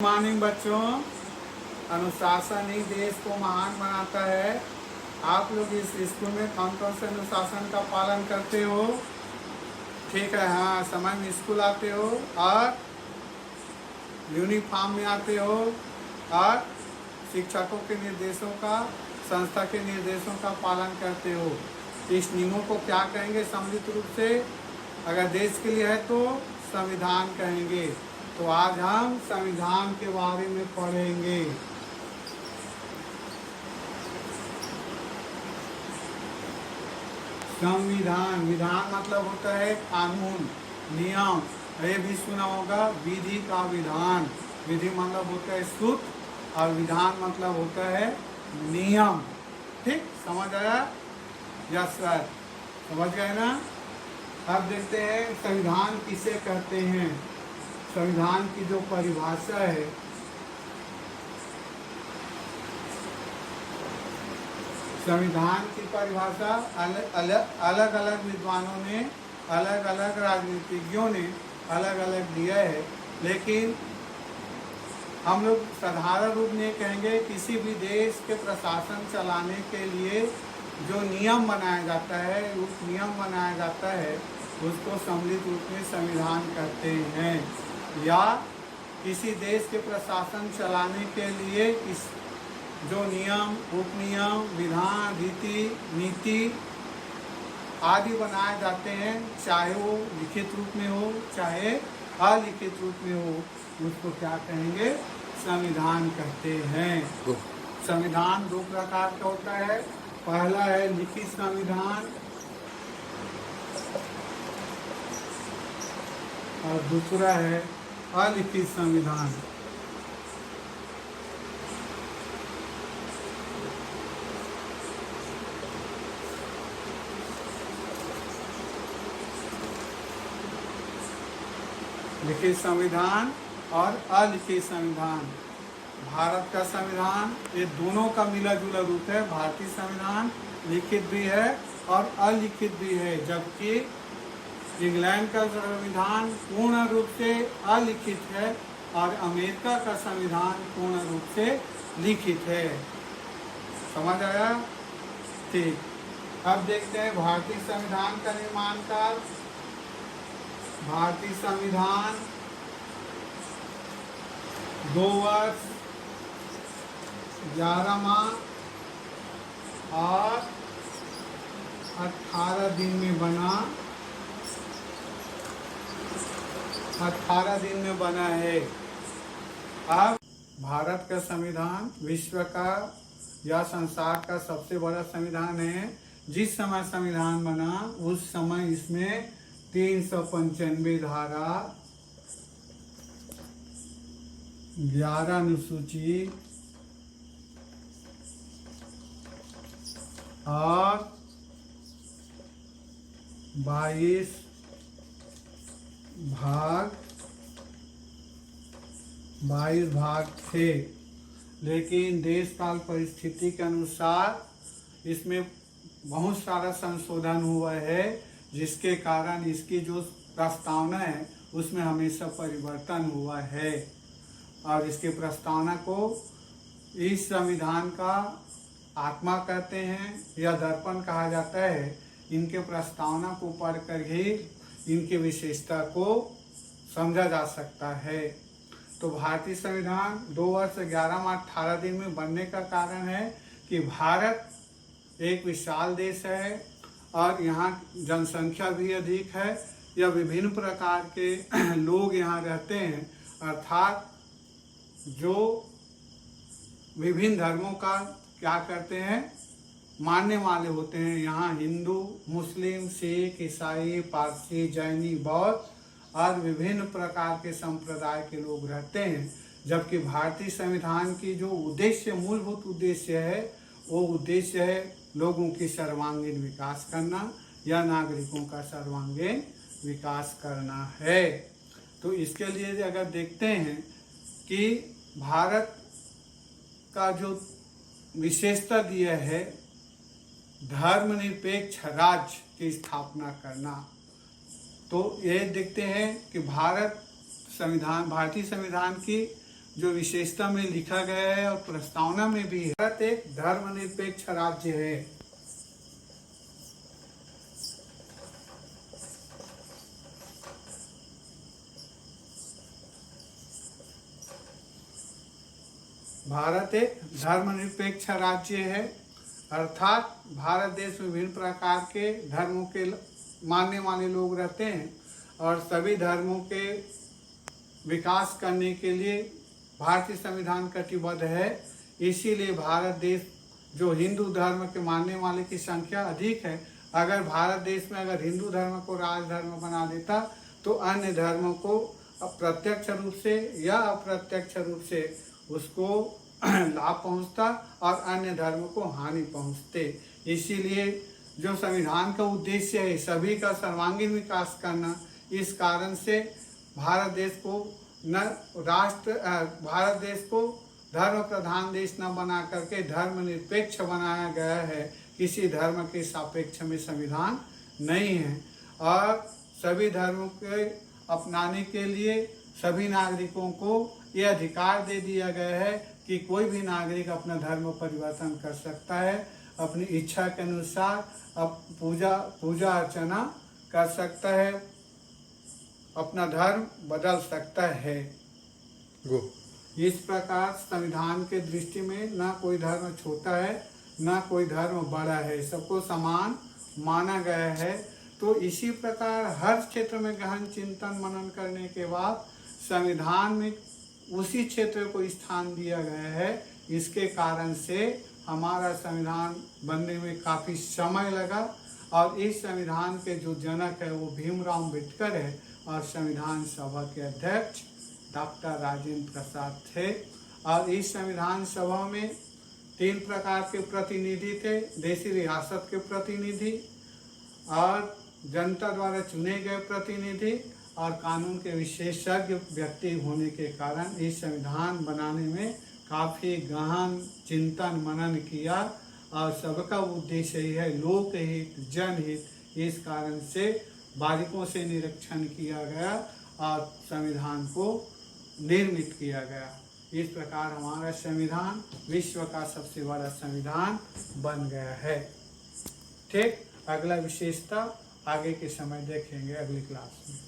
Morning बच्चों। अनुशासन ही देश को महान बनाता है। आप लोग इस स्कूल में कौन कौन से अनुशासन का पालन करते हो? ठीक है, हाँ, समय में स्कूल आते हो और यूनिफॉर्म में आते हो और शिक्षकों के निर्देशों का, संस्था के निर्देशों का पालन करते हो। इस नियमों को क्या कहेंगे सम्मिलित रूप से? अगर देश के लिए है तो संविधान कहेंगे। तो आज हम संविधान के बारे में पढ़ेंगे। संविधान, विधान मतलब होता है कानून, नियम। ये भी सुना होगा, विधि का विधान। विधि मतलब होता है सूत्र और विधान मतलब होता है नियम। ठीक, समझ आया? यस सर, समझ गए ना? अब देखते हैं संविधान किसे कहते हैं। संविधान की जो परिभाषा है, संविधान की परिभाषा अलग अलग विद्वानों ने, अलग अलग राजनीतिज्ञों ने अलग अलग दिया है, लेकिन हम लोग साधारण रूप में कहेंगे किसी भी देश के प्रशासन चलाने के लिए जो नियम बनाया जाता है, उस नियम बनाया जाता है उसको सम्मिलित रूप में संविधान कहते हैं। या किसी देश के प्रशासन चलाने के लिए इस जो नियम, उपनियम, विधान, रीति, नीति आदि बनाए जाते हैं, चाहे वो लिखित रूप में हो चाहे अलिखित रूप में हो, उसको क्या कहेंगे? संविधान कहते हैं। संविधान दो प्रकार का होता है। पहला है लिखित संविधान और दूसरा है अलिखित संविधान। लिखित संविधान और अलिखित संविधान। भारत का संविधान, ये दोनों का मिला जुला रूप है। भारतीय संविधान लिखित भी है और अलिखित भी है, जबकि इंग्लैंड का संविधान पूर्ण रूप से अलिखित है और अमेरिका का संविधान पूर्ण रूप से लिखित है। समझ आया? ठीक, अब देखते हैं भारतीय संविधान का निर्माण काल। भारतीय संविधान 2 वर्ष 11 माह और 18 दिन में बना। 18 दिन में बना है। अब भारत का संविधान विश्व का या संसार का सबसे बड़ा संविधान है। जिस समय संविधान बना उस समय इसमें 395 धारा, 11 अनुसूची और 22 भाग थे। लेकिन देश काल परिस्थिति के अनुसार इसमें बहुत सारा संशोधन हुआ है, जिसके कारण इसकी जो प्रस्तावना है उसमें हमेशा परिवर्तन हुआ है। और इसके प्रस्तावना को इस संविधान का आत्मा कहते हैं या दर्पण कहा जाता है। इनके प्रस्तावना को पढ़कर ही इनकी विशेषता को समझा जा सकता है। तो भारतीय संविधान 2 वर्ष 11 माह 18 दिन में बनने का कारण है कि भारत एक विशाल देश है और यहाँ जनसंख्या भी अधिक है, या विभिन्न प्रकार के लोग यहाँ रहते हैं, अर्थात जो विभिन्न धर्मों का क्या करते हैं, मानने वाले होते हैं। यहाँ हिंदू, मुस्लिम, सिख, ईसाई, पारसी, जैनी, बौद्ध और विभिन्न प्रकार के संप्रदाय के लोग रहते हैं। जबकि भारतीय संविधान की जो उद्देश्य, मूलभूत उद्देश्य है, वो उद्देश्य है लोगों की सर्वांगीण विकास करना या नागरिकों का सर्वांगीण विकास करना है। तो इसके लिए अगर देखते हैं कि भारत का जो विशेषता दिया है धर्मनिरपेक्ष राज्य की स्थापना करना, तो ये देखते हैं कि भारतीय संविधान की जो विशेषता में लिखा गया है और प्रस्तावना में भी है, भारत एक धर्मनिरपेक्ष राज्य है। भारत एक धर्मनिरपेक्ष राज्य है, अर्थात भारत देश में विभिन्न प्रकार के धर्मों के मानने वाले लोग रहते हैं और सभी धर्मों के विकास करने के लिए भारतीय संविधान कटिबद्ध है। इसीलिए भारत देश जो हिंदू धर्म के मानने वाले की संख्या अधिक है, अगर भारत देश में अगर हिंदू धर्म को राजधर्म बना देता तो अन्य धर्मों को प्रत्यक्ष रूप से या अप्रत्यक्ष रूप से उसको लाभ पहुंचता और अन्य धर्म को हानि पहुंचते। इसीलिए जो संविधान का उद्देश्य है सभी का सर्वांगीण विकास करना, इस कारण से भारत देश को धर्म प्रधान देश न बना करके धर्मनिरपेक्ष बनाया गया है। किसी धर्म के सापेक्ष में संविधान नहीं है और सभी धर्मों के अपनाने के लिए सभी नागरिकों को ये अधिकार दे दिया गया है कि कोई भी नागरिक अपना धर्म परिवर्तन कर सकता है, अपनी इच्छा के अनुसार अब पूजा अर्चना कर सकता है, अपना धर्म बदल सकता है। इस प्रकार संविधान के दृष्टि में ना कोई धर्म छोटा है ना कोई धर्म बड़ा है, सबको समान माना गया है। तो इसी प्रकार हर क्षेत्र में गहन चिंतन मनन करने के बाद संविधान में उसी क्षेत्र को स्थान दिया गया है। इसके कारण से हमारा संविधान बनने में काफ़ी समय लगा और इस संविधान के जो जनक है वो भीमराव अम्बेडकर है और संविधान सभा के अध्यक्ष डॉक्टर राजेंद्र प्रसाद थे। और इस संविधान सभा में 3 प्रकार के प्रतिनिधि थे, देशी रियासत के प्रतिनिधि और जनता द्वारा चुने गए प्रतिनिधि और कानून के विशेषज्ञ व्यक्ति होने के कारण इस संविधान बनाने में काफ़ी गहन चिंतन मनन किया और सबका उद्देश्य ही है लोकहित जनहित। इस कारण से बारीकों से निरीक्षण किया गया और संविधान को निर्मित किया गया। इस प्रकार हमारा संविधान विश्व का सबसे बड़ा संविधान बन गया है। ठीक, अगला विशेषता आगे के समय देखेंगे अगली क्लास में।